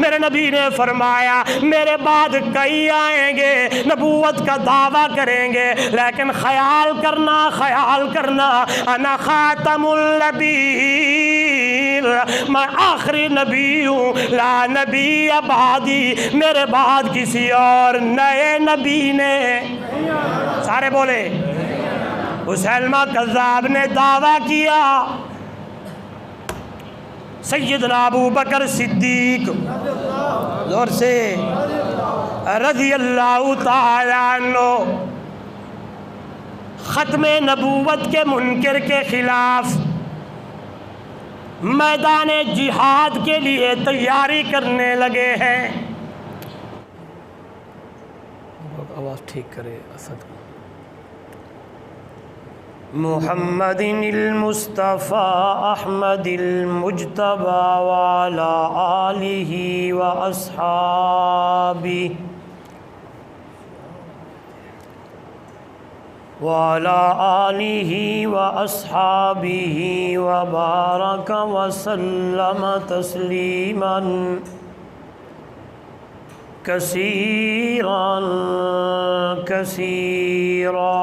میرے نبی نے فرمایا میرے بعد کئی آئیں گے نبوت کا دعویٰ کریں گے، لیکن خیال کرنا انا خاتم النبیین، میں آخری نبی ہوں، لا نبی بعدی، میرے بعد کسی اور نئے نبی نے، سارے بولے، مسیلمہ کذاب نے دعویٰ کیا۔ سیدنا ابو بکر صدیق زور سے رضی اللہ تعالی عنہ ختم نبوت کے منکر کے خلاف میدان جہاد کے لیے تیاری کرنے لگے ہیں۔ آواز ٹھیک کرے اسد۔ محمد المصطفى احمد المجتبى وعلى آلہ وأصحابہ وبارک وسلم تسلیما کثیرا کثیرا۔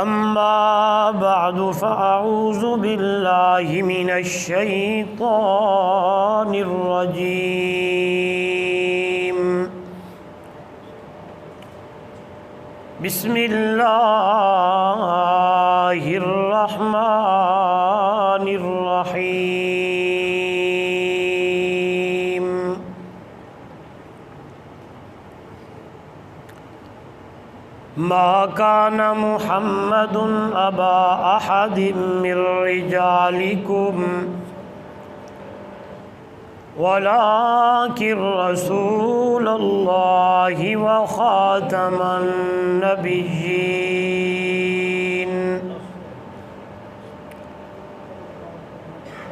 اما بعد فاعوذ باللہ من الشیطان الرجیم، بسم اللہ الرحمن الرحیم۔ ما كان محمد أبا أحد من رجالكم ولكن رسول الله وخاتم النبيين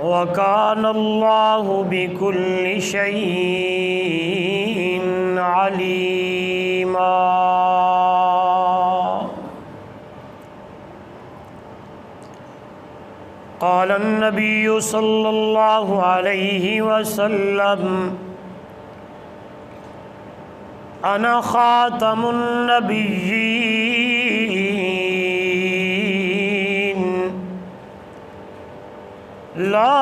وكان الله بكل شيء عليما۔ قال النبي صلى الله عليه وسلم أنا خاتم النبيين لا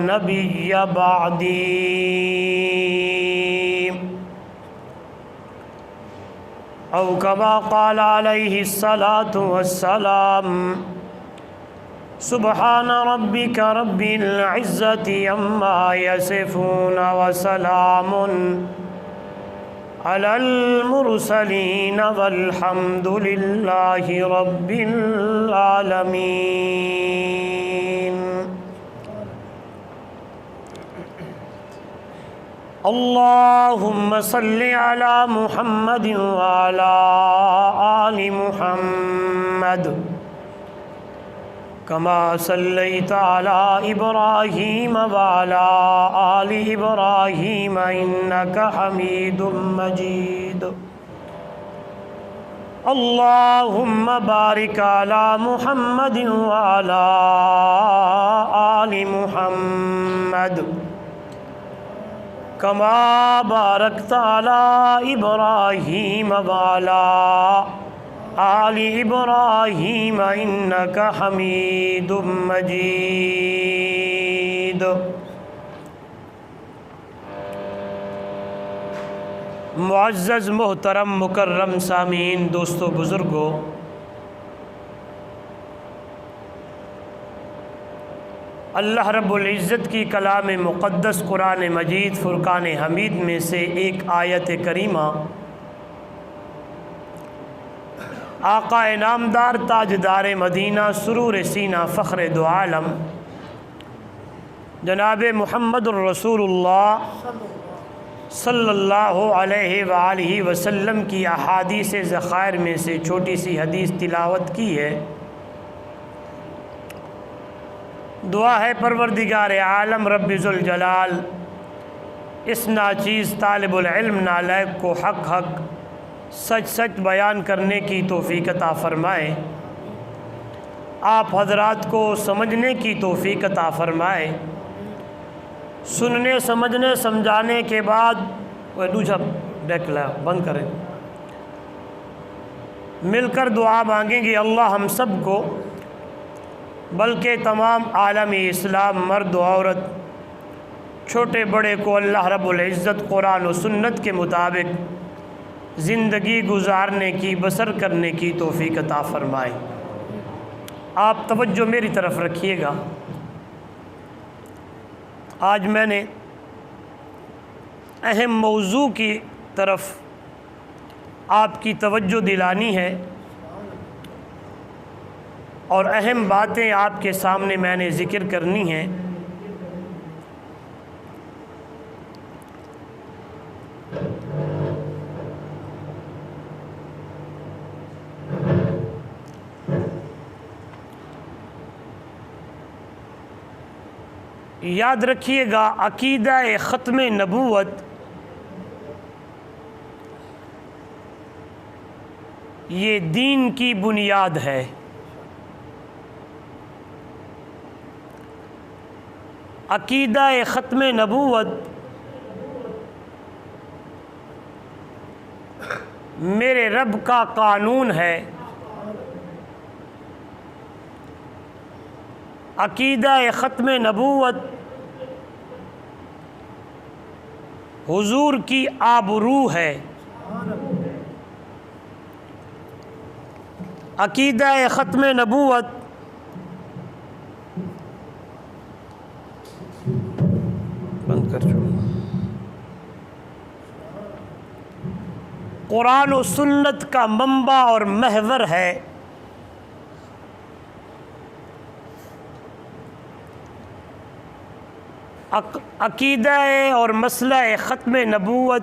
نبي بعدي، أو كما قال عليه الصلاة والسلام سبحان ربك رب العزة عما يصفون وسلام على المرسلين والحمد لله رب العالمين۔ اللهم صل على محمد وعلى آل محمد كما صليت على إبراهيم وعلى آل إبراهيم إنك حميد مجيد۔ اللهم بارك على محمد وعلى آل محمد كما باركت على إبراهيم وعلى آل إبراهيم إنك حميد مجيد۔ معزز محترم مکرم سامعین، دوستو بزرگو، اللہ رب العزت کی کلام مقدس قرآن مجید فرقان حمید میں سے ایک آیت کریمہ آقا انعامدار تاجدار مدینہ سرور سینہ فخر دو عالم جناب محمد الرسول اللہ صلی اللہ علیہ وآلہ وسلم کی احادیث ذخائر میں سے چھوٹی سی حدیث تلاوت کی ہے۔ دعا ہے پروردگار عالم رب ذوالجلال اس ناچیز طالب العلم نالائق کو حق حق سچ سچ بیان کرنے کی توفیق عطا فرمائے، آپ حضرات کو سمجھنے کی توفیق عطا فرمائے۔ سننے سمجھنے سمجھانے کے بعد وہ دوسرا ڈیکلا بند کریں، مل کر دعا مانگیں گے اللہ ہم سب کو، بلکہ تمام عالم اسلام مرد و عورت چھوٹے بڑے کو اللہ رب العزت قرآن و سنت کے مطابق زندگی گزارنے کی بسر کرنے کی توفیق عطا فرمائے۔ آپ توجہ میری طرف رکھیے گا۔ آج میں نے اہم موضوع کی طرف آپ کی توجہ دلانی ہے اور اہم باتیں آپ کے سامنے میں نے ذکر کرنی ہیں۔ یاد رکھیے گا، عقیدہ ختم نبوت یہ دین کی بنیاد ہے۔ عقیدہ ختم نبوت میرے رب کا قانون ہے۔ عقیدہ ختم نبوت حضور کی آبرو ہے۔ عقیدہ ختم نبوت بند کر چھوڑو، قرآن و سنت کا منبع اور محور ہے۔ عقیدہ اور مسئلہ ختم نبوت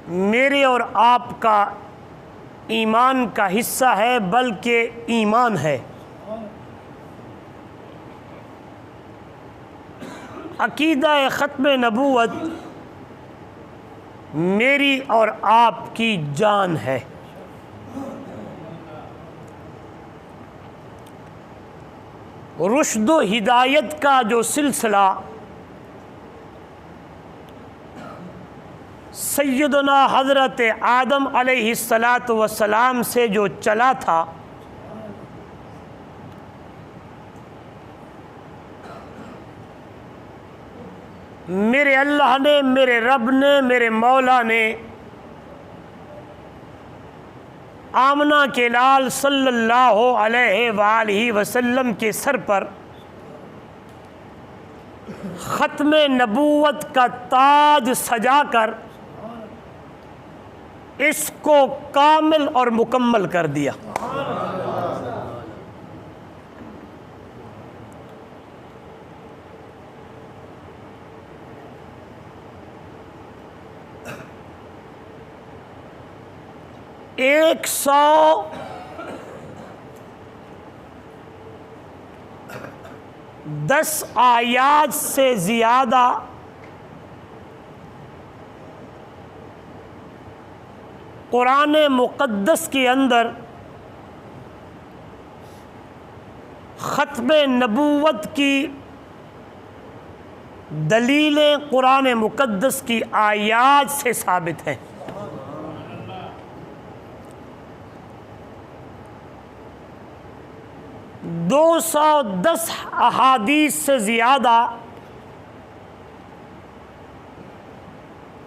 میرے اور آپ کا ایمان کا حصہ ہے، بلکہ ایمان ہے۔ عقیدہ ختم نبوت میری اور آپ کی جان ہے۔ رشد و ہدایت کا جو سلسلہ سیدنا حضرت آدم علیہ السلام سے جو چلا تھا، میرے اللہ نے، میرے رب نے، میرے مولا نے آمنہ کے لال صلی اللہ علیہ وآلہ وسلم کے سر پر ختم نبوت کا تاج سجا کر اس کو کامل اور مکمل کر دیا۔ ایک 110 آیات سے زیادہ قرآن مقدس کے اندر ختم نبوت کی دلیلیں قرآن مقدس کی آیات سے ثابت ہیں۔ 210 احادیث سے زیادہ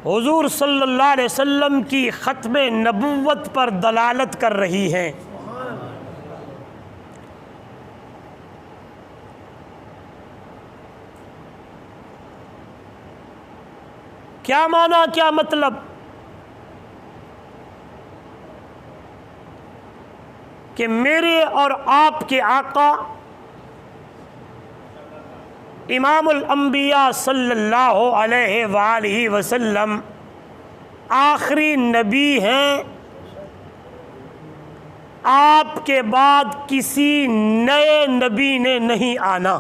حضور صلی اللہ علیہ وسلم کی ختم نبوت پر دلالت کر رہی ہیں۔ کیا معنی، کیا مطلب؟ کہ میرے اور آپ کے آقا امام الانبیاء صلی اللہ علیہ وآلہ وسلم آخری نبی ہیں۔ آپ کے بعد کسی نئے نبی نے نہیں آنا۔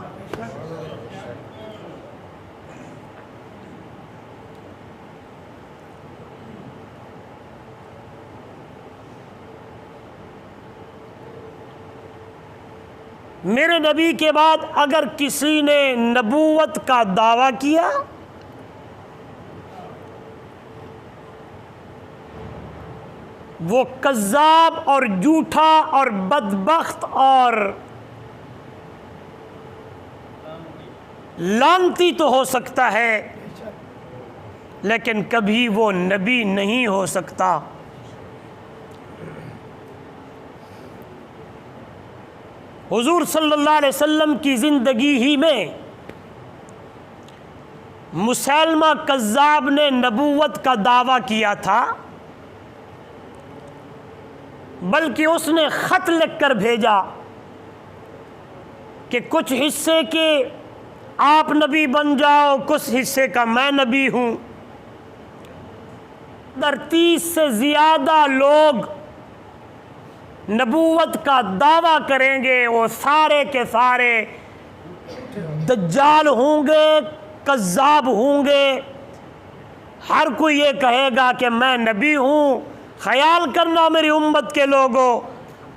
میرے نبی کے بعد اگر کسی نے نبوت کا دعویٰ کیا وہ کذاب اور جھوٹا اور بدبخت اور لعنتی تو ہو سکتا ہے لیکن کبھی وہ نبی نہیں ہو سکتا۔ حضور صلی اللہ علیہ وسلم کی زندگی ہی میں مسیلمہ کذاب نے نبوت کا دعویٰ کیا تھا، بلکہ اس نے خط لکھ کر بھیجا کہ کچھ حصے کے آپ نبی بن جاؤ، کچھ حصے کا میں نبی ہوں۔ 30 سے زیادہ لوگ نبوت کا دعویٰ کریں گے، وہ سارے کے سارے دجال ہوں گے، کذاب ہوں گے، ہر کوئی یہ کہے گا کہ میں نبی ہوں۔ خیال کرنا میری امت کے لوگوں،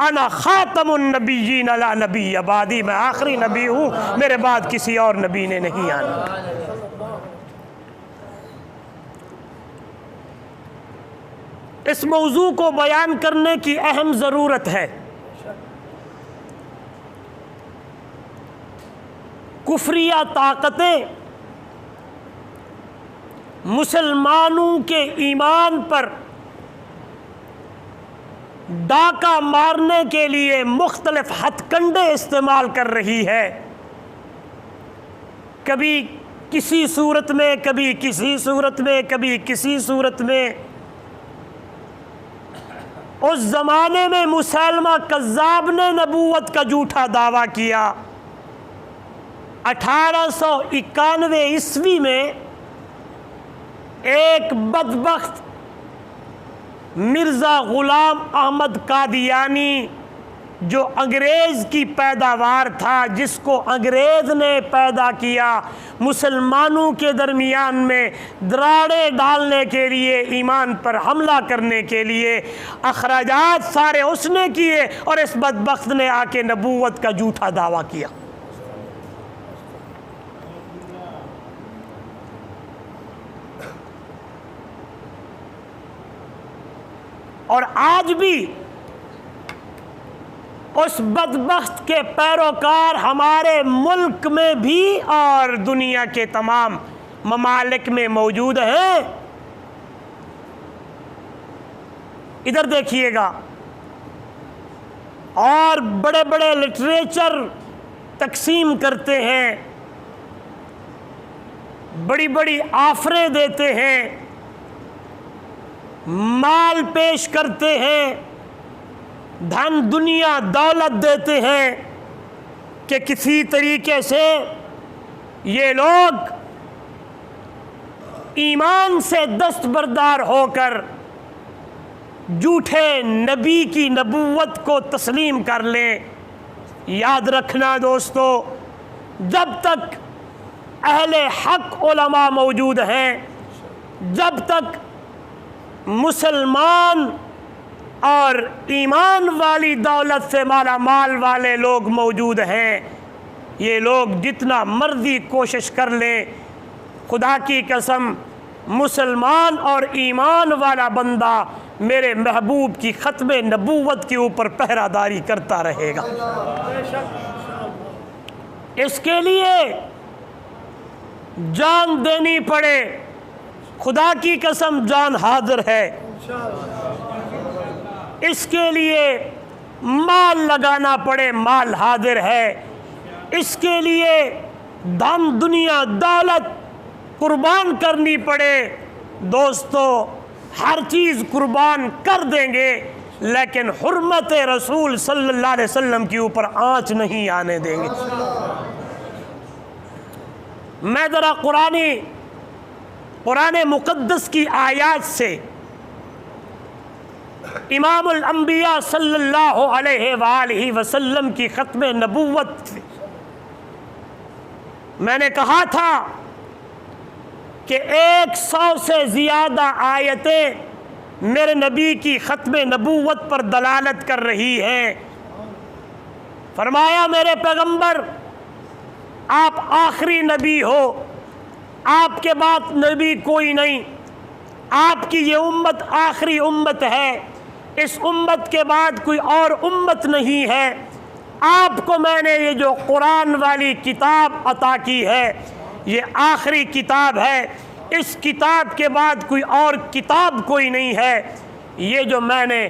انا خاتم النبیین لا نبی بعدی، میں آخری نبی ہوں، میرے بعد کسی اور نبی نے نہیں آنا۔ اس موضوع کو بیان کرنے کی اہم ضرورت ہے۔ کفریہ طاقتیں مسلمانوں کے ایمان پر ڈاکہ مارنے کے لیے مختلف ہتھ کنڈے استعمال کر رہی ہے، کبھی کسی صورت میں، کبھی کسی صورت میں، کبھی کسی صورت میں۔ اس زمانے میں مسیلمہ کذاب نے نبوت کا جھوٹا دعویٰ کیا۔ 1891 عیسوی میں ایک بدبخت مرزا غلام احمد قادیانی جو انگریز کی پیداوار تھا، جس کو انگریز نے پیدا کیا مسلمانوں کے درمیان میں دراڑیں ڈالنے کے لیے، ایمان پر حملہ کرنے کے لیے، اخراجات سارے اس نے کیے، اور اس بدبخت نے آ کے نبوت کا جھوٹا دعویٰ کیا۔ اور آج بھی اس بدبخت کے پیروکار ہمارے ملک میں بھی اور دنیا کے تمام ممالک میں موجود ہیں۔ ادھر دیکھیے گا، اور بڑے بڑے لٹریچر تقسیم کرتے ہیں، بڑی بڑی آفریں دیتے ہیں، مال پیش کرتے ہیں، دھن دنیا دولت دیتے ہیں کہ کسی طریقے سے یہ لوگ ایمان سے دستبردار ہو کر جھوٹے نبی کی نبوت کو تسلیم کر لیں۔ یاد رکھنا دوستو، جب تک اہل حق علماء موجود ہیں، جب تک مسلمان اور ایمان والی دولت سے مالا مال والے لوگ موجود ہیں، یہ لوگ جتنا مرضی کوشش کر لیں، خدا کی قسم مسلمان اور ایمان والا بندہ میرے محبوب کی ختم نبوت کے اوپر پہرہ داری کرتا رہے گا۔ اس کے لیے جان دینی پڑے، خدا کی قسم جان حاضر ہے، اس کے لیے مال لگانا پڑے، مال حاضر ہے، اس کے لیے دھن دنیا دولت قربان کرنی پڑے، دوستو ہر چیز قربان کر دیں گے، لیکن حرمت رسول صلی اللہ علیہ وسلم کے اوپر آنچ نہیں آنے دیں گے۔ میں ذرا قرآن مقدس کی آیات سے امام الانبیاء صلی اللہ علیہ وآلہ وسلم کی ختم نبوت سے میں نے کہا تھا کہ 100 سے زیادہ آیتیں میرے نبی کی ختم نبوت پر دلالت کر رہی ہیں۔ فرمایا میرے پیغمبر آپ آخری نبی ہو، آپ کے بعد نبی کوئی نہیں، آپ کی یہ امت آخری امت ہے، اس امت کے بعد کوئی اور امت نہیں ہے۔ آپ کو میں نے یہ جو قرآن والی کتاب عطا کی ہے یہ آخری کتاب ہے، اس کتاب کے بعد کوئی اور کتاب کوئی نہیں ہے۔ یہ جو میں نے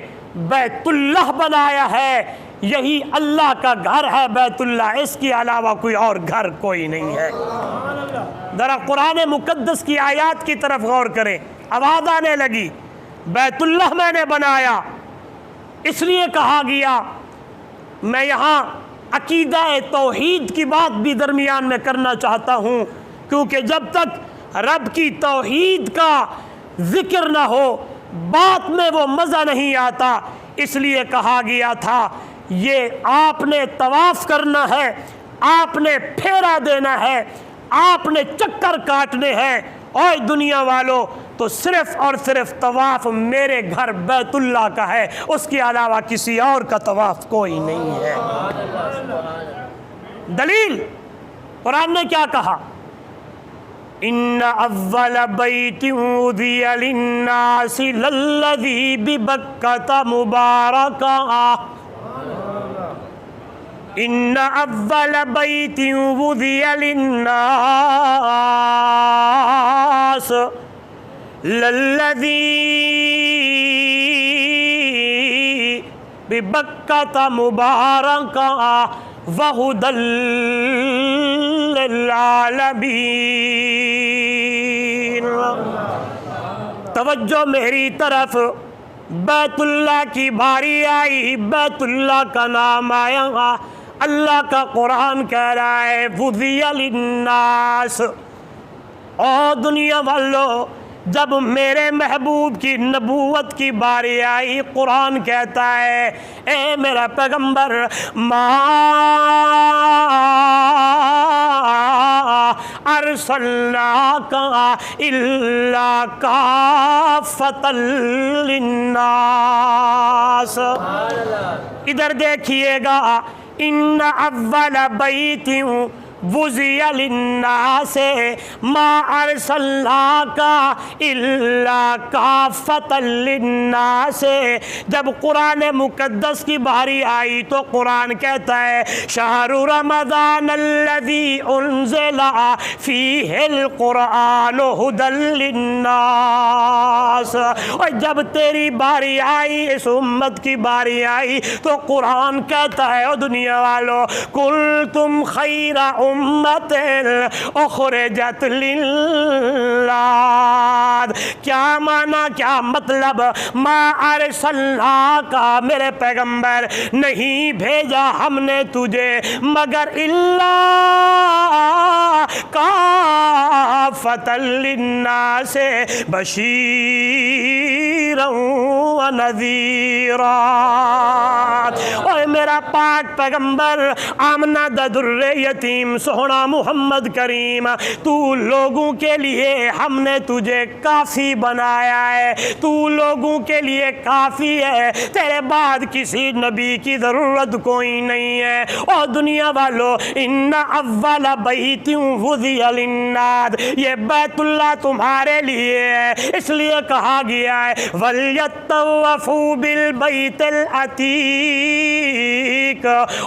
بیت اللہ بنایا ہے یہی اللہ کا گھر ہے بیت اللہ، اس کے علاوہ کوئی اور گھر کوئی نہیں ہے۔ ذرا قرآن مقدس کی آیات کی طرف غور کریں، آواز آنے لگی بیت اللہ میں نے بنایا، اس لیے کہا گیا۔ میں یہاں عقیدہ توحید کی بات بھی درمیان میں کرنا چاہتا ہوں، کیونکہ جب تک رب کی توحید کا ذکر نہ ہو بات میں وہ مزہ نہیں آتا، اس لیے کہا گیا تھا یہ آپ نے طواف کرنا ہے، آپ نے پھیرا دینا ہے، آپ نے چکر کاٹنے ہیں۔ اوے دنیا والوں، تو صرف اور صرف طواف میرے گھر بیت اللہ کا ہے، اس کے علاوہ کسی اور کا طواف کوئی نہیں ہے۔ دلیل قرآن نے کیا کہا؟ ان اول بیت وضع للناس للذی ببکۃ مبارکا، ان اول بیت وضع للناس للذی ببکۃ مبارکا وہدی للعالمین۔ توجہ میری طرف، بیت اللہ کی باری آئی، بیت اللہ کا نام آیا، اللہ کا قرآن کہہ رہا ہے وضع للناس۔ اور دنیا والوں، جب میرے محبوب کی نبوت کی باری آئی قرآن کہتا ہے اے میرا پیغمبر ما ارسلناک الا کافۃ للناس۔ ادھر دیکھیے گا، ان اول بیت وضع للناس ما ارسلناک الا کافۃ للناس۔ جب قرآن مقدس کی باری آئی تو قرآن کہتا ہے شہر رمضان الذی انزل فیہ القرآن ھدی للناس۔ اور جب تیری باری آئی، اس امت کی باری آئی، تو قرآن کہتا ہے او دنیا والو کنتم خیر امت اخرجت للناس۔ کیا معنی، کیا مطلب؟ ما ارسلناک، میرے پیغمبر نہیں بھیجا ہم نے تجھے مگر الا کافۃ للناس بشیرا ونذیرا۔ اوے میرا پاک پیغمبر آمنہ در یتیم سونا محمد کریم، تو لوگوں کے لیے ہم نے تجھے کافی بنایا ہے، تو لوگوں کے لیے کافی ہے، تیرے بعد کسی نبی کی ضرورت کوئی نہیں ہے۔ اور دنیا والو، ان اول بیت وضع للناس، یہ بیت اللہ تمہارے لیے ہے، اس لیے کہا گیا ہے وَلْيَطَّوَّفُوا بِالْبَيْتِ الْعَتِيقِ۔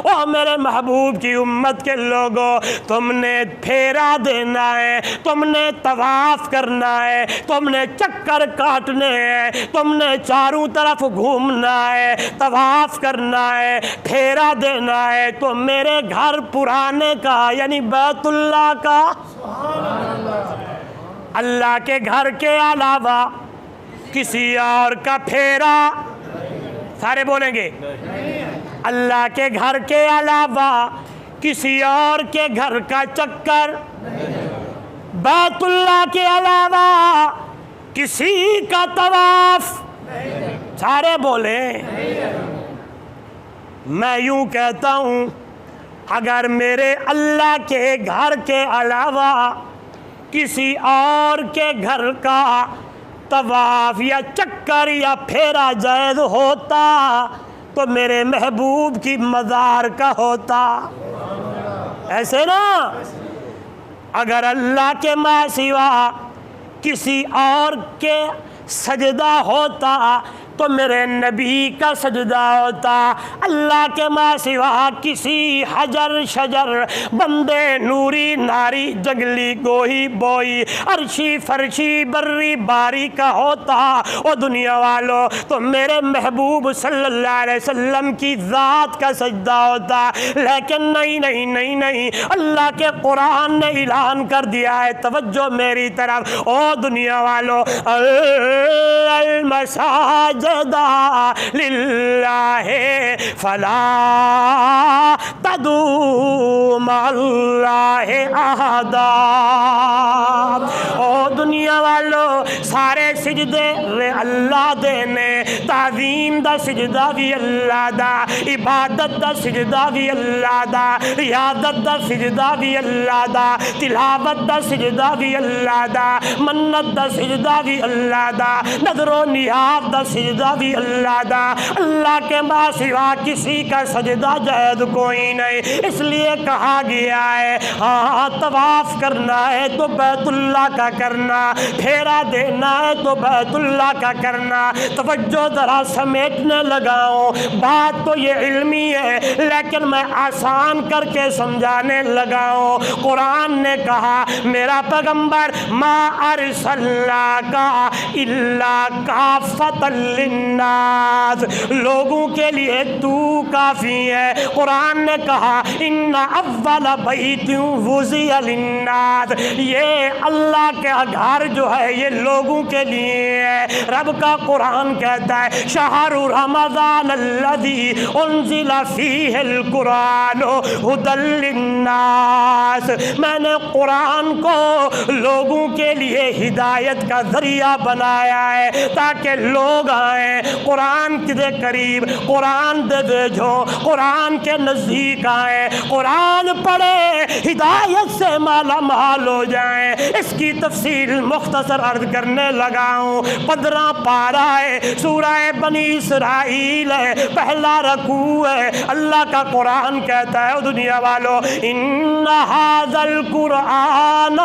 اور میرے محبوب کی امت کے لوگوں، تم نے پھیرا دینا ہے، تم نے طواف کرنا ہے، تم نے چکر کاٹنے ہیں، تم نے چاروں طرف گھومنا ہے، طواف کرنا ہے، پھیرا دینا ہے، تو میرے گھر پرانے کا یعنی بیت اللہ کا، اللہ کے گھر کے علاوہ کسی اور کا پھیرا، سارے بولیں گے اللہ کے گھر کے علاوہ کسی اور کے گھر کا چکر، بیت اللہ کے علاوہ کسی کا طواف، سارے بولیں۔ میں یوں کہتا ہوں اگر میرے اللہ کے گھر کے علاوہ کسی اور کے گھر کا طواف یا چکر یا پھیرا جائز ہوتا تو میرے محبوب کی مزار کا ہوتا. ایسے نا اگر اللہ کے ماں سوا کسی اور کے سجدہ ہوتا تو میرے نبی کا سجدہ ہوتا. اللہ کے ماں سوا کسی حجر شجر بندے نوری ناری جنگلی گوہی بوئی عرشی فرشی بری باری کا ہوتا او دنیا والو تو میرے محبوب صلی اللہ علیہ وسلم کی ذات کا سجدہ ہوتا. لیکن نہیں نہیں نہیں نہیں, اللہ کے قرآن نے اعلان کر دیا ہے, توجہ میری طرف او دنیا والو, المساجد للہ فلا تدعوا مع اللہ احدا. او دنیا والو سارے سجدے اللہ دینے, تعظیم دا سجدہ بھی اللہ دا, عبادت دا سجدہ بھی اللہ دا, ریاضت دا سجدہ بھی اللہ دا, تلاوت دا سجدہ بھی اللہ دا, منت دا سجدہ بھی اللہ دا, نظر و نیاز دا سجدہ بھی اللہ دا. اللہ کے ماں سوا کسی کا سجدہ جائز کوئی نہیں. اس لیے کہا گیا ہے ہاں طواف کرنا ہے تو بیت اللہ کا کرنا, پھیرا دینا ہے تو بیت اللہ کا کرنا. توجہ ذرا سمیٹنے لگاؤں, بات تو یہ علمی ہے لیکن میں آسان کر کے سمجھانے لگاؤں. قرآن نے کہا میرا پیغمبر ما ارسلناک الا کافۃ للناس, لوگوں کے لیے تو کافی ہے. قرآن نے کہا ان اول بیت وضع للناس, یہ اللہ کا گھر جو ہے یہ لوگوں کے لیے ہے. رب کا قرآن کہتا ہے شہر رمضان الذی انزل فیہ القرآن ھدی للناس, میں نے قرآن کو لوگوں کے لیے ہدایت کا ذریعہ بنایا ہے تاکہ لوگ آئیں قرآن کے قریب, قرآن دے بھیجو, قرآن کے نزدیک آئیں, قرآن پڑھے, ہدایت سے مالا مال ہو جائیں. اس کی تفصیل مختصر عرض کرنے لگا ہوں. 15 پارہ ہے, سورہ بنی اسرائیل ہے, پہلا رکوع ہے. اللہ کا قرآن کہتا ہے دنیا والو ان ھذا القرآن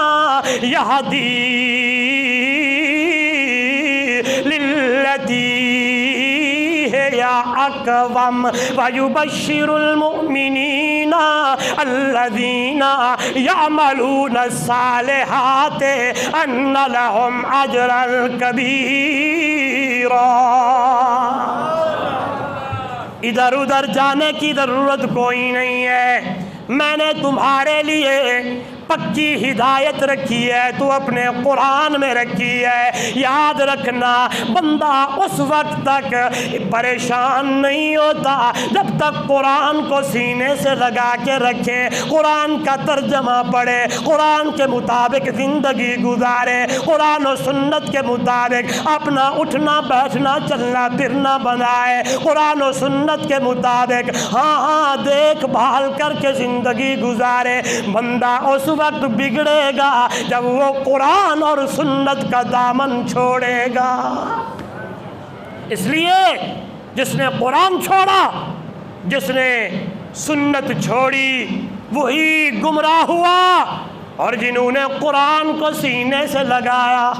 یہدی للتی یا اقوم ویبشر المؤمنین الذین یعملون الصالحات ان لهم اجرا کبیرا. ادھر ادھر جانے کی ضرورت کوئی نہیں ہے, میں نے تمہارے لیے پکی ہدایت رکھی ہے تو اپنے قرآن میں رکھی ہے. یاد رکھنا بندہ اس وقت تک پریشان نہیں ہوتا جب تک قرآن کو سینے سے لگا کے رکھے, قرآن کا ترجمہ پڑھے, قرآن کے مطابق زندگی گزارے, قرآن و سنت کے مطابق اپنا اٹھنا بیٹھنا چلنا پھرنا بنائے, قرآن و سنت کے مطابق ہاں دیکھ بھال کر کے زندگی گزارے. بندہ اس وقت بگڑے گا جب وہ قرآن اور سنت کا دامن چھوڑے گا. اس لیے جس نے قرآن چھوڑا, جس نے سنت چھوڑی وہی گمراہ ہوا, اور جنہوں نے قرآن کو سینے سے لگایا,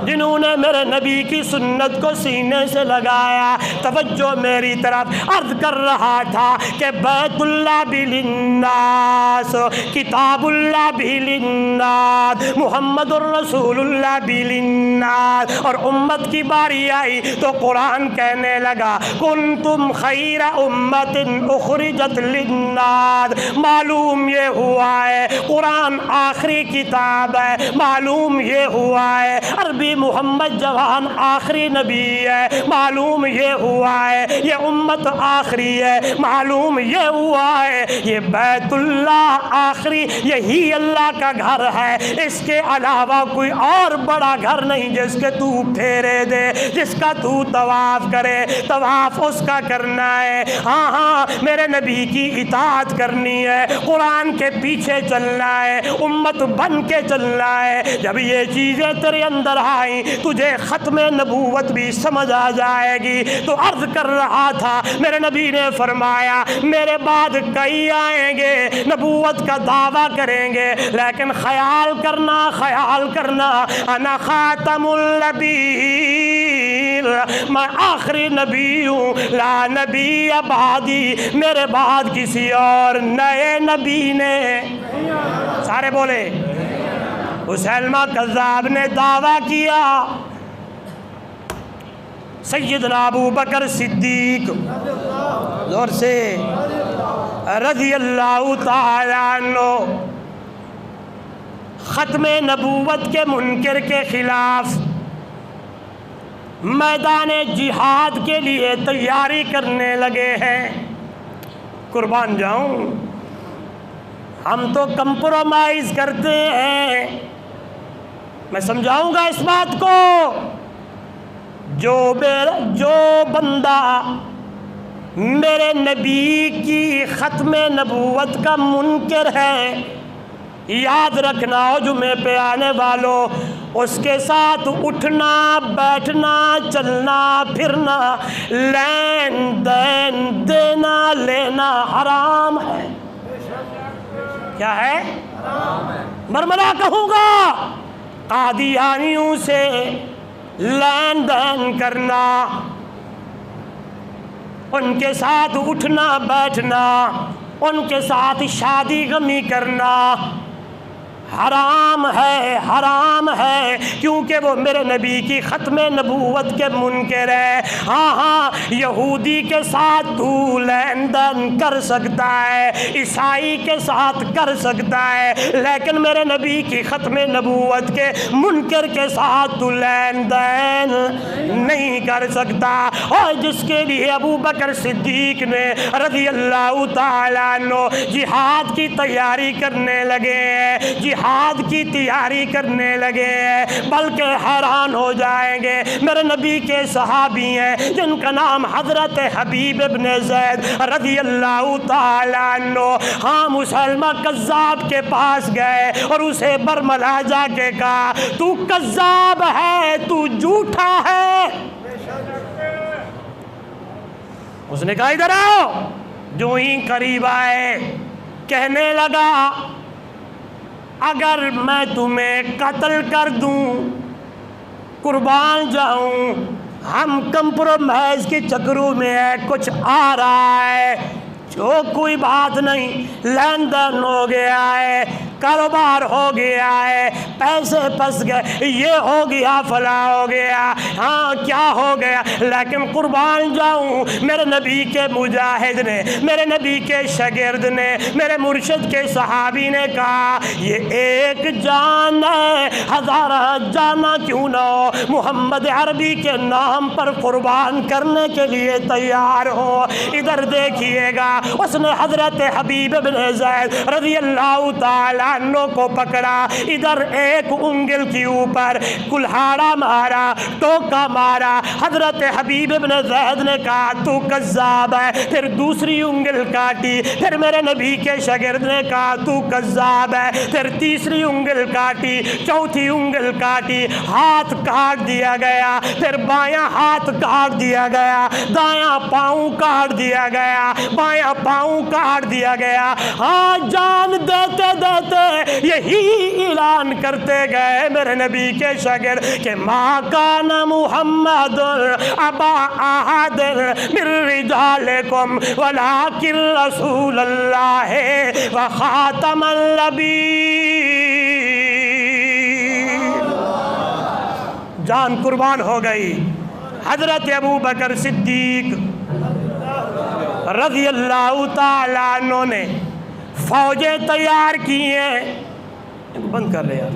جنہوں نے میرے نبی کی سنت کو سینے سے لگایا. توجہ میری طرف عرض کر رہا تھا کہ بیت اللہ بھی للناس, کتاب اللہ بھی للناس, محمد الرسول اللہ بھی للناس, اور امت کی باری آئی تو قرآن کہنے لگا کنتم خیر امت اخرجت للناس. معلوم یہ ہوا ہے قرآن آخری کتاب ہے, معلوم یہ ہوا ہے عربی محمد جوان آخری نبی ہے, معلوم یہ ہوا ہے یہ امت آخری ہے, معلوم یہ ہوا ہے یہ بیت اللہ آخری, یہی اللہ کا گھر ہے. اس کے علاوہ کوئی اور بڑا گھر نہیں جس کے تو پھیرے دے, جس کا تو طواف کرے. طواف اس کا کرنا ہے, ہاں میرے نبی کی اطاعت کرنی ہے, قرآن کے پیچھے چلنا ہے, امت بن کے چلنا ہے. جب یہ چیزیں تیرے اندر آئے آئیں تجھے ختم نبوت بھی سمجھ آ جائے گی۔ تو عرض کر رہا تھا، میرے نبی نے فرمایا میرے بعد کئی آئیں گے نبوت کا دعویٰ کریں گے، لیکن خیال کرنا انا خاتم النبیین، میں آخری نبی ہوں، لا نبی بعدی، میرے بعد کسی اور نئے نبی نے، سارے بولے، مسیلمہ کذاب نے دعویٰ کیا۔ سیدنا ابو بکر صدیق زور سے رضی اللہ تعالی عنہ ختم نبوت کے منکر کے خلاف میدان جہاد کے لیے تیاری کرنے لگے ہیں۔ قربان جاؤں، ہم تو کمپرومائز کرتے ہیں۔ میں سمجھاؤں گا اس بات کو، جو بندہ میرے نبی کی ختم نبوت کا منکر ہے، یاد رکھنا جمعے پہ آنے والوں، اس کے ساتھ اٹھنا بیٹھنا چلنا پھرنا لین دین دینا لینا حرام ہے۔ کیا ہے؟ مرملا کہوں گا، قادیانیوں سے لین دین کرنا، ان کے ساتھ اٹھنا بیٹھنا، ان کے ساتھ شادی غمی کرنا حرام ہے، کیونکہ وہ میرے نبی کی ختم نبوت کے منکر ہے۔ ہاں یہودی کے ساتھ تو لین دین کر سکتا ہے، عیسائی کے ساتھ کر سکتا ہے، لیکن میرے نبی کی ختم نبوت کے منکر کے ساتھ تو لین دین نہیں کر سکتا۔ اور جس کے لیے ابو بکر صدیق نے رضی اللہ تعالیٰ عنہ جہاد کی تیاری کرنے لگے ہیں، جہاد کی تیاری کرنے لگے ہیں، بلکہ حیران ہو جائیں گے۔ میرے نبی کے صحابی ہیں جن کا نام حضرت حبیب ابن زید رضی اللہ تعالیٰ عنہ، ہاں مسیلمہ کذاب کے پاس گئے اور اسے برملا جا کے کہا تو کذاب ہے، تو جھوٹا ہے۔ اس نے کہا ادھر آؤ، جو ہی قریب آئے کہنے لگا اگر میں تمہیں قتل کر دوں قربان جاؤں، ہم کمپرومائز کے چکروں میں ہے، کچھ آ رہا ہے، جو کوئی بات نہیں، لین دین ہو گیا ہے، کاروبار ہو گیا ہے، پیسے پھنس گئے، یہ ہو گیا فلاں ہو گیا، ہاں کیا ہو گیا، لیکن قربان جاؤں میرے نبی کے مجاہد نے، میرے نبی کے شاگرد نے، میرے مرشد کے صحابی نے کہا یہ ایک جان ہے، ہزارہ جانا کیوں نہ ہو، محمد عربی کے نام پر قربان کرنے کے لیے تیار ہو۔ ادھر دیکھیے گا، اس نے حضرت حبیب بن زید رضی اللہ تعالیٰ عنہ کو پکڑا، ادھر ایک انگل کی اوپر کلہاڑا مارا، ٹوکا مارا۔ حضرت حبیب بن زید نے کہا تو کذاب ہے، پھر دوسری انگل کاٹی، پھر میرے نبی کے شاگرد نے کہا تو کذاب ہے، پھر تیسری انگل کاٹی، چوتھی انگل کاٹی، ہاتھ کاٹ دیا گیا، پھر بایاں ہاتھ کاٹ دیا گیا، دایاں پاؤں کاٹ دیا گیا، بایاں پاؤں کاٹ دیا گیا۔ ہاں جان دیتے دیتے یہی اعلان کرتے گئے میرے نبی کے شاگرد کہ ما کان محمد ابا احد من رجالکم ولکن رسول اللہ وخاتم النبیین۔ جان قربان ہو گئی۔ حضرت ابو بکر صدیق رضی اللہ تعالیٰ عنہ نے فوجیں تیار کی ہیں، بند کر لے یار،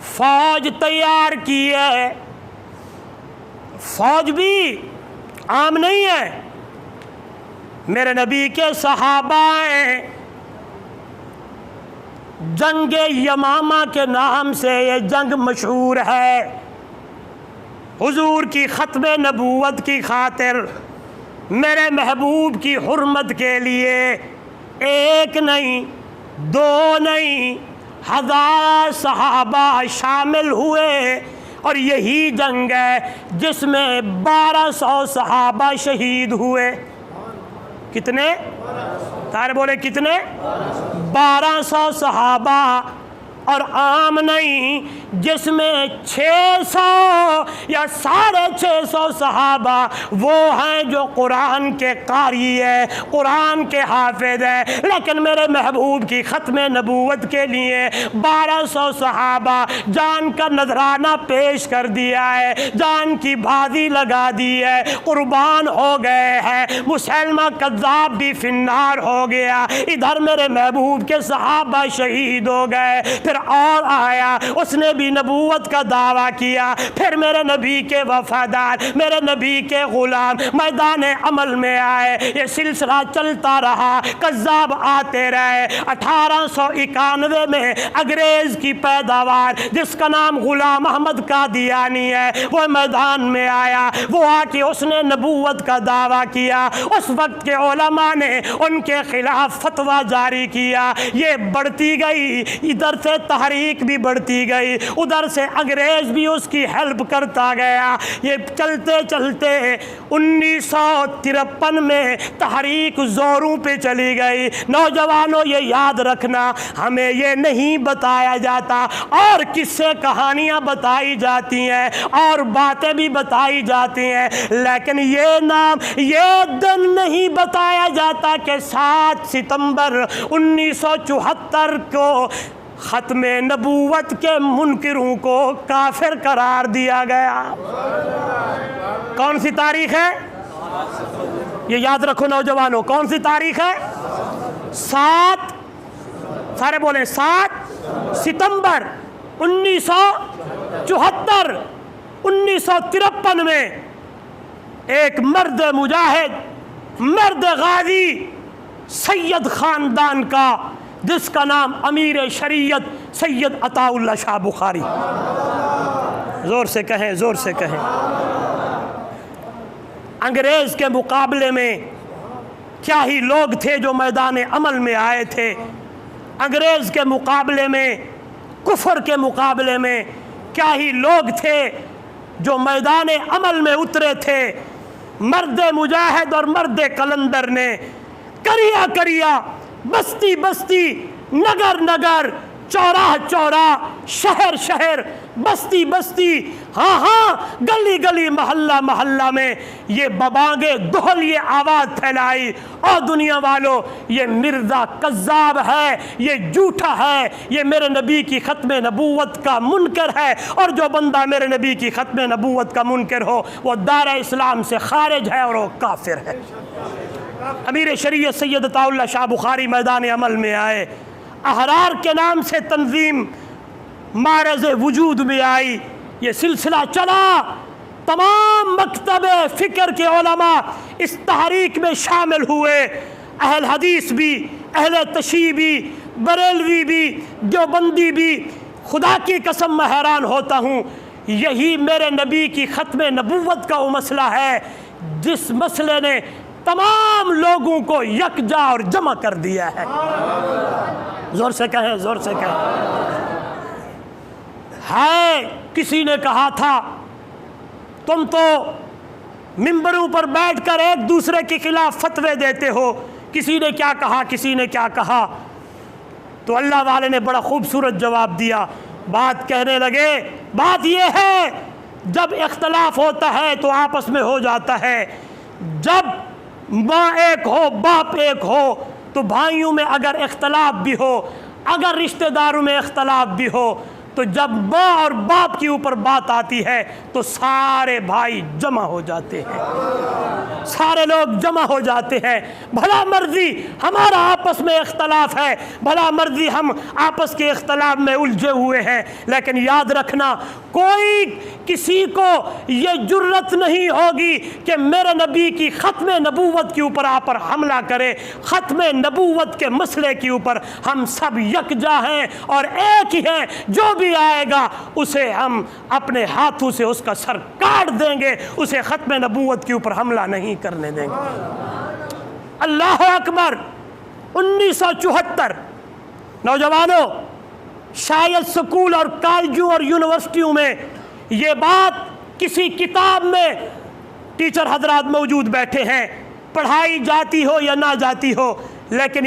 فوج تیار کی ہے۔ فوج بھی عام نہیں ہے، میرے نبی کے صحابہ ہیں، جنگ یمامہ کے نام سے یہ جنگ مشہور ہے۔ حضور کی ختم نبوت کی خاطر، میرے محبوب کی حرمت کے لیے ایک نہیں، دو نہیں، 1000 صحابہ شامل ہوئے، اور یہی جنگ ہے جس میں 1200 صحابہ شہید ہوئے۔ کتنے؟ سارے بولے کتنے؟ 1200 صحابہ، اور عام نہیں، جس میں 600 یا 650 صحابہ وہ ہیں جو قرآن کے قاری ہیں، قرآن کے حافظ ہیں، لیکن میرے محبوب کی ختم نبوت کے لیے 1200 صحابہ جان کا نذرانہ پیش کر دیا ہے، جان کی بازی لگا دی ہے، قربان ہو گئے ہیں۔ مسلمہ کذاب بھی فی النار ہو گیا، ادھر میرے محبوب کے صحابہ شہید ہو گئے۔ پھر اور آیا، اس نے بھی نبوت کا دعویٰ کیا، پھر میرے نبی کے وفادار، میرے نبی کے غلام میدان عمل میں آئے، یہ سلسلہ چلتا رہا، کذاب آتے رہے۔ 1891 میں انگریز کی پیداوار جس کا نام غلام احمد قادیانی ہے، وہ میدان میں آیا، وہ آ کے اس نے نبوت کا دعویٰ کیا۔ اس وقت کے علماء نے ان کے خلاف فتویٰ جاری کیا، یہ بڑھتی گئی، ادھر سے تحریک بھی بڑھتی گئی، ادھر سے انگریز بھی اس کی ہیلپ کرتا گیا۔ یہ چلتے چلتے 1953 میں تحریک زوروں پہ چلی گئی۔ نوجوانوں یہ یاد رکھنا، ہمیں یہ نہیں بتایا جاتا، اور قصے کہانیاں بتائی جاتی ہیں اور باتیں بھی بتائی جاتی ہیں، لیکن یہ نام، یہ دن نہیں بتایا جاتا کہ 7 ستمبر 1974 کو ختم نبوت کے منکروں کو کافر قرار دیا گیا۔ کون سی تاریخ ہے؟ یہ یاد رکھو نوجوانوں، کون سی تاریخ ہے؟ 7، سارے بولیں 7 ستمبر 1974۔ 1953 میں ایک مرد مجاہد، مرد غازی، سید خاندان کا، جس کا نام امیر شریعت سید عطا اللہ شاہ بخاری، زور سے کہیں، زور سے کہیں، انگریز کے مقابلے میں کیا ہی لوگ تھے جو میدان عمل میں آئے تھے، انگریز کے مقابلے میں، کفر کے مقابلے میں کیا ہی لوگ تھے جو میدان عمل میں اترے تھے۔ مرد مجاہد اور مرد قلندر نے کریا کریا، بستی بستی، نگر نگر، چوراہ چوراہ، شہر شہر، بستی بستی، ہاں ہاں، گلی گلی، محلہ محلہ میں یہ ببانگے دہل یہ آواز پھیلائی، اور دنیا والوں، یہ مرزا کذاب ہے، یہ جھوٹا ہے، یہ میرے نبی کی ختم نبوت کا منکر ہے، اور جو بندہ میرے نبی کی ختم نبوت کا منکر ہو وہ دار اسلام سے خارج ہے اور وہ کافر ہے۔ امیر شریعت سید عطا اللہ شاہ بخاری میدان عمل میں آئے، احرار کے نام سے تنظیم معرض وجود میں آئی، یہ سلسلہ چلا، تمام مکتب فکر کے علماء اس تحریک میں شامل ہوئے، اہل حدیث بھی، اہل تشیع بھی، بریلوی بھی، دیوبندی بھی۔ خدا کی قسم میں حیران ہوتا ہوں، یہی میرے نبی کی ختم نبوت کا وہ مسئلہ ہے جس مسئلے نے تمام لوگوں کو یکجا اور جمع کر دیا ہے۔ زور سے کہیں، زور سے کہیں۔ ہے، کسی نے کہا تھا تم تو ممبروں پر بیٹھ کر ایک دوسرے کے خلاف فتوے دیتے ہو، کسی نے کیا کہا، کسی نے کیا کہا، تو اللہ والے نے بڑا خوبصورت جواب دیا۔ بات کہنے لگے، بات یہ ہے جب اختلاف ہوتا ہے تو آپس میں ہو جاتا ہے، جب ماں ایک ہو باپ ایک ہو تو بھائیوں میں اگر اختلاف بھی ہو، اگر رشتہ داروں میں اختلاف بھی ہو، تو جب ماں اور باپ کے اوپر بات آتی ہے تو سارے بھائی جمع ہو جاتے ہیں، سارے لوگ جمع ہو جاتے ہیں۔ بھلا مرضی ہمارا آپس میں اختلاف ہے، بھلا مرضی ہم آپس کے اختلاف میں الجھے ہوئے ہیں، لیکن یاد رکھنا کوئی کسی کو یہ جرت نہیں ہوگی کہ میرے نبی کی ختم نبوت کے اوپر آ پر حملہ کرے۔ ختم نبوت کے مسئلے کے اوپر ہم سب یکجا ہیں اور ایک ہی ہیں، جو بھی آئے گا اسے ہم اپنے ہاتھوں سے اس کا سر کاٹ دیں گے، اسے ختم نبوت کے اوپر حملہ نہیں کرنے دیں گے۔ اللہ اکبر۔ 1974 نوجوانوں، شاید سکول اور کالجوں اور یونیورسٹیوں میں یہ بات کسی کتاب میں ٹیچر حضرات موجود بیٹھے ہیں، پڑھائی جاتی ہو یا نہ جاتی ہو، لیکن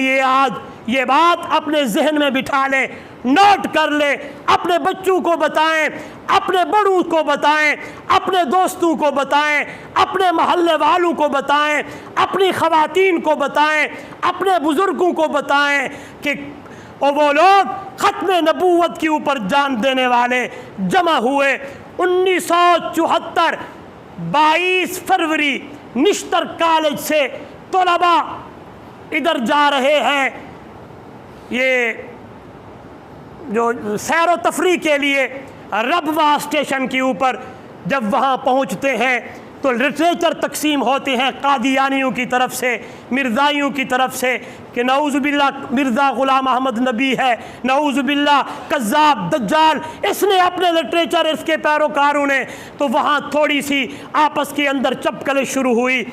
یہ بات اپنے ذہن میں بٹھا لیں، نوٹ کر لیں، اپنے بچوں کو بتائیں، اپنے بڑوں کو بتائیں، اپنے دوستوں کو بتائیں، اپنے محلے والوں کو بتائیں، اپنی خواتین کو بتائیں، اپنے بزرگوں کو بتائیں کہ وہ لوگ ختم نبوت کے اوپر جان دینے والے جمع ہوئے 1974 22 فروری نشتر کالج سے طلباء ادھر جا رہے ہیں یہ جو سیر و تفریح کے لیے ربوہ اسٹیشن کے اوپر. جب وہاں پہنچتے ہیں تو لٹریچر تقسیم ہوتے ہیں قادیانیوں کی طرف سے، مرزائیوں کی طرف سے کہ نعوذ باللہ مرزا غلام احمد نبی ہے، نعوذ باللہ کذاب دجال، اس نے اپنے لٹریچر، اس کے پیروکاروں نے. تو وہاں تھوڑی سی آپس کے اندر چپکلیں شروع ہوئی،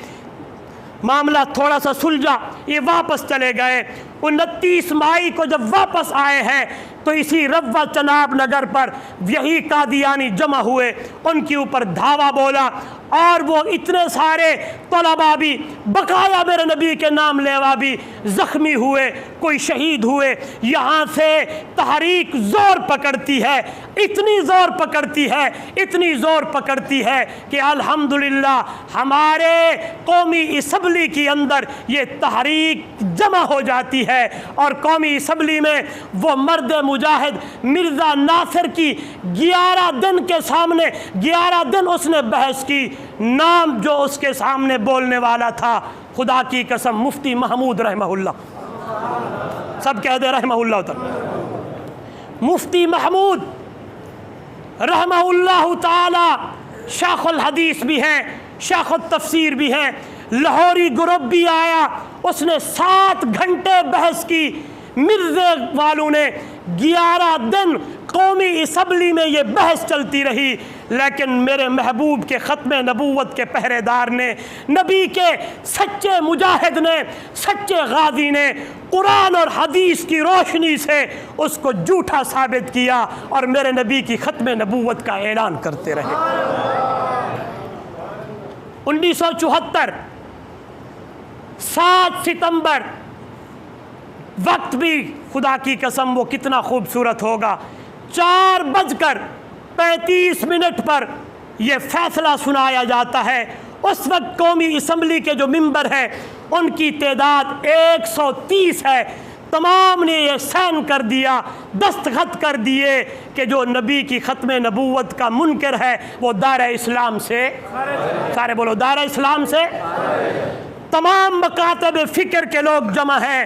معاملہ تھوڑا سا سلجھا، یہ واپس چلے گئے. 29 مئی کو جب واپس آئے ہیں تو اسی ربوہ چناب نگر پر یہی قادیانی جمع ہوئے، ان کے اوپر دھاوا بولا، اور وہ اتنے سارے طلباء بھی بقایا میرے نبی کے نام لیوا بھی زخمی ہوئے، کوئی شہید ہوئے. یہاں سے تحریک زور پکڑتی ہے، اتنی زور پکڑتی ہے، اتنی زور پکڑتی ہے کہ الحمدللہ ہمارے قومی اسمبلی کے اندر یہ تحریک جمع ہو جاتی ہے، اور قومی اسمبلی میں وہ مرد مجاہد مرزا ناصر کی 11 دن کے سامنے 11 دن اس نے بحث کی. نام جو اس کے سامنے بولنے والا تھا، خدا کی قسم مفتی محمود رحمہ اللہ، سب کہہ دے رحمہ اللہ تعالی. مفتی محمود رحمہ اللہ تعالی شیخ الحدیث بھی ہیں، شیخ التفسیر بھی ہیں. لاہوری گروپ بھی آیا، اس نے 7 گھنٹے بحث کی. مرزے والوں نے 11 دن قومی اسمبلی میں یہ بحث چلتی رہی، لیکن میرے محبوب کے ختم نبوت کے پہرے دار نے، نبی کے سچے مجاہد نے، سچے غازی نے قرآن اور حدیث کی روشنی سے اس کو جھوٹا ثابت کیا اور میرے نبی کی ختم نبوت کا اعلان کرتے رہے. 1974 7 ستمبر، وقت بھی خدا کی قسم وہ کتنا خوبصورت ہوگا، 4:35 پر یہ فیصلہ سنایا جاتا ہے. اس وقت قومی اسمبلی کے جو ممبر ہیں ان کی تعداد 130 ہے. تمام نے یہ سائن کر دیا، دستخط کر دیے کہ جو نبی کی ختم نبوت کا منکر ہے وہ دائرہ اسلام سے، سارے بولو دائرہ اسلام سے. تمام مکاتب فکر کے لوگ جمع ہیں،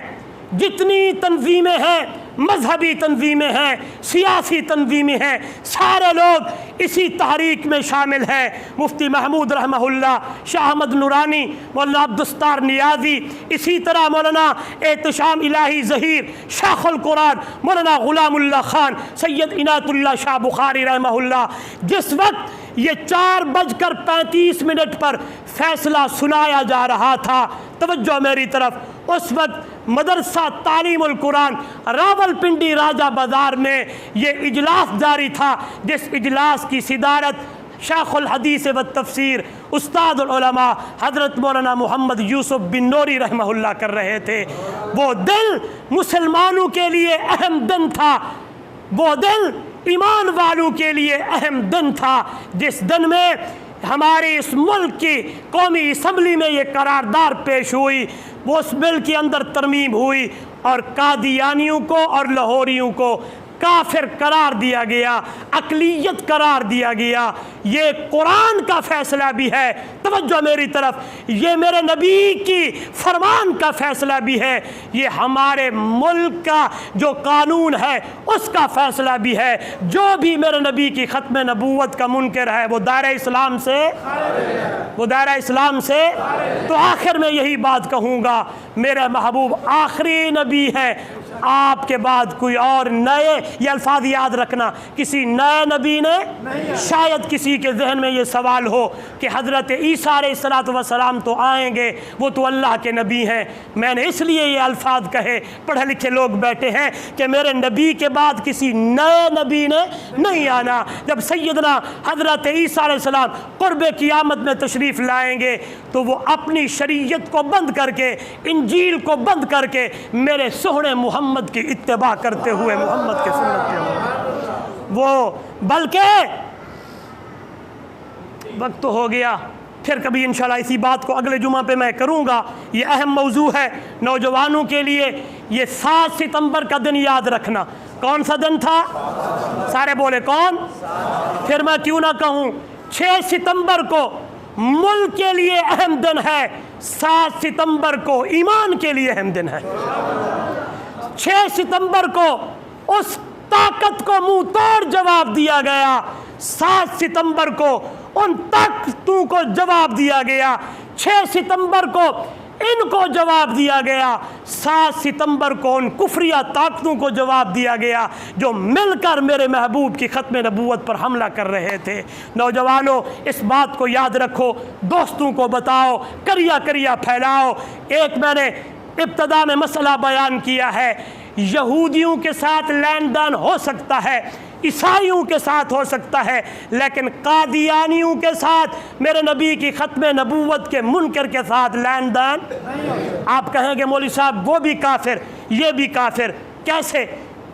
جتنی تنظیمیں ہیں، مذہبی تنظیمیں ہیں، سیاسی تنظیمیں ہیں، سارے لوگ اسی تحریک میں شامل ہیں. مفتی محمود رحمہ اللہ، شاہ احمد نورانی، مولانا عبدالستار نیازی، اسی طرح مولانا احتشام الہی ظہیر، شیخ القرآن مولانا غلام اللہ خان، سید عنایت اللہ شاہ بخاری رحمہ اللہ. جس وقت یہ 4:35 پر فیصلہ سنایا جا رہا تھا، توجہ میری طرف، اس وقت مدرسہ تعلیم القرآن راول پنڈی راجہ بازار میں یہ اجلاس جاری تھا، جس اجلاس کی صدارت شیخ الحدیث و تفسیر استاد العلماء حضرت مولانا محمد یوسف بن نوری رحمہ اللہ کر رہے تھے. وہ دن مسلمانوں کے لیے اہم دن تھا، وہ دن ایمان والوں کے لیے اہم دن تھا، جس دن میں ہمارے اس ملک کی قومی اسمبلی میں یہ قرارداد پیش ہوئی. وہ اس بل کے اندر ترمیم ہوئی اور قادیانیوں کو اور لاہوریوں کو کافر قرار دیا گیا، اقلیت قرار دیا گیا. یہ قرآن کا فیصلہ بھی ہے، توجہ میری طرف، یہ میرے نبی کی فرمان کا فیصلہ بھی ہے، یہ ہمارے ملک کا جو قانون ہے اس کا فیصلہ بھی ہے. جو بھی میرے نبی کی ختم نبوت کا منکر ہے وہ دائرہ اسلام سے، وہ دائرہ اسلام سے. تو آخر میں یہی بات کہوں گا، میرا محبوب آخری نبی ہے، آپ کے بعد کوئی اور نئے، یہ الفاظ یاد رکھنا، کسی نئے نبی نے، شاید کسی کے ذہن میں یہ سوال ہو کہ حضرت عیسیٰ علیہ السلام تو آئیں گے، وہ تو اللہ کے نبی ہیں۔ میں نے اس لیے یہ الفاظ کہے، پڑھے لکھے لوگ بیٹھے ہیں، کہ میرے نبی کے بعد کسی نئے نبی نے نہیں آنا۔ جب سیدنا حضرت عیسیٰ علیہ السلام قرب قیامت میں تشریف لائیں گے تو وہ اپنی شریعت کو بند کر کے، انجیل کو بند کر کے، میرے سہنے محمد کی اتباع کرتے ہوئے، محمد کے سنت کے وہ، بلکہ وقت تو ہو گیا، پھر کبھی انشاءاللہ اسی بات کو اگلے جمعہ پہ میں کروں گا۔ یہ اہم موضوع ہے نوجوانوں کے لیے۔ یہ 7 ستمبر کا دن یاد رکھنا۔ کون سا دن تھا؟ سارے بولے کون؟ پھر میں کیوں نہ کہوں 6 ستمبر کو ملک کے لیے اہم دن ہے، 7 ستمبر کو ایمان کے لیے اہم دن ہے۔ 6 ستمبر کو اس طاقت کو منہ توڑ جواب دیا گیا، 7 ستمبر کو ان طاقتوں کو جواب دیا گیا، 6 ستمبر کو ان کو جواب دیا گیا، 7 ستمبر کو ان کفریہ طاقتوں کو جواب دیا گیا جو مل کر میرے محبوب کی ختم نبوت پر حملہ کر رہے تھے۔ نوجوانوں اس بات کو یاد رکھو، دوستوں کو بتاؤ، کریا کریا پھیلاؤ۔ ایک میں نے ابتدا میں مسئلہ بیان کیا ہے، یہودیوں کے ساتھ لین دین ہو سکتا ہے، عیسائیوں کے ساتھ ہو سکتا ہے، لیکن قادیانیوں کے ساتھ، میرے نبی کی ختم نبوت کے منکر کے ساتھ لین دین۔ آپ کہیں گے مولوی صاحب وہ بھی کافر، یہ بھی کافر، کیسے؟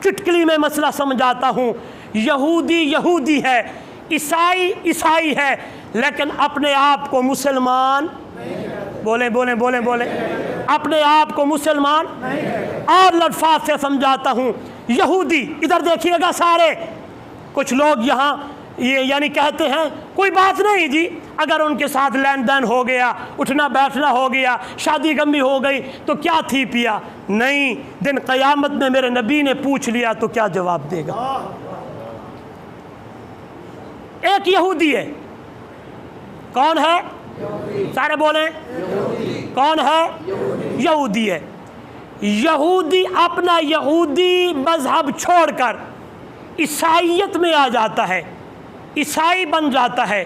چٹکلی میں مسئلہ سمجھاتا ہوں۔ یہودی یہودی ہے، عیسائی عیسائی ہے، لیکن اپنے آپ کو مسلمان، بولیں بولیں بولیں بولیں، اپنے آپ کو مسلمان، اور الفاظ سے سمجھاتا ہوں۔ یہودی ادھر دیکھیے گا سارے، کچھ لوگ یہاں یہ یعنی کہتے ہیں کوئی بات نہیں جی، اگر ان کے ساتھ لین دین ہو گیا، اٹھنا بیٹھنا ہو گیا، شادی غمی ہو گئی تو کیا تھی پیا؟ نہیں، دن قیامت میں میرے نبی نے پوچھ لیا تو کیا جواب دے گا؟ ایک یہودی ہے، کون ہے؟ سارے بولیں کون ہے؟ یہودی ہے۔ یہودی اپنا یہودی مذہب چھوڑ کر عیسائیت میں آ جاتا ہے، عیسائی بن جاتا ہے،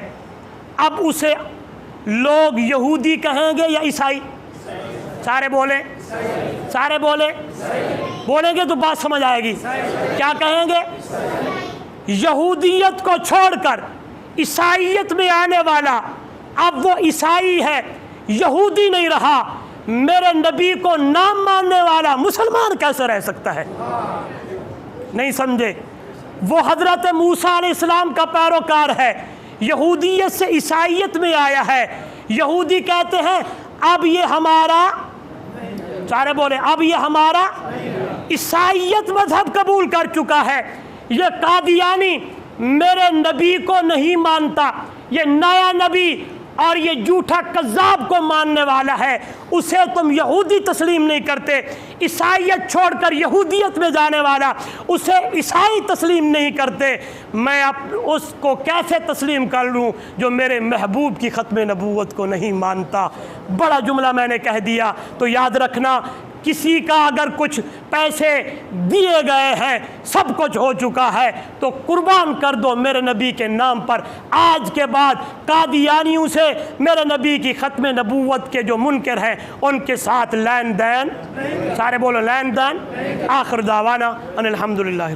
اب اسے لوگ یہودی کہیں گے یا عیسائی؟ سارے بولیں، سارے بولیں، بولیں گے تو بات سمجھ آئے گی۔ کیا کہیں گے؟ یہودیت کو چھوڑ کر عیسائیت میں آنے والا اب وہ عیسائی ہے، یہودی نہیں رہا، میرے نبی کو نام ماننے والا مسلمان کیسے رہ سکتا ہے؟ نہیں سمجھے؟ وہ حضرت موسیٰ علیہ السلام کا پیروکار ہے، یہودیت سے عیسائیت میں آیا ہے۔ یہودی کہتے ہیں اب یہ ہمارا، سارے بولے اب یہ ہمارا عیسائیت مذہب قبول کر چکا ہے۔ یہ قادیانی میرے نبی کو نہیں مانتا، یہ نیا نبی اور یہ جھوٹا کذاب کو ماننے والا ہے، اسے تم یہودی تسلیم نہیں کرتے۔ عیسائیت چھوڑ کر یہودیت میں جانے والا، اسے عیسائی تسلیم نہیں کرتے۔ میں اس کو کیسے تسلیم کر لوں جو میرے محبوب کی ختم نبوت کو نہیں مانتا؟ بڑا جملہ میں نے کہہ دیا، تو یاد رکھنا، کسی کا اگر کچھ پیسے دیے گئے ہیں، سب کچھ ہو چکا ہے، تو قربان کر دو میرے نبی کے نام پر۔ آج کے بعد قادیانیوں سے، میرے نبی کی ختم نبوت کے جو منکر ہیں ان کے ساتھ لین دین، سارے بولو لین دین۔ آخر دعوانا ان الحمدللہ۔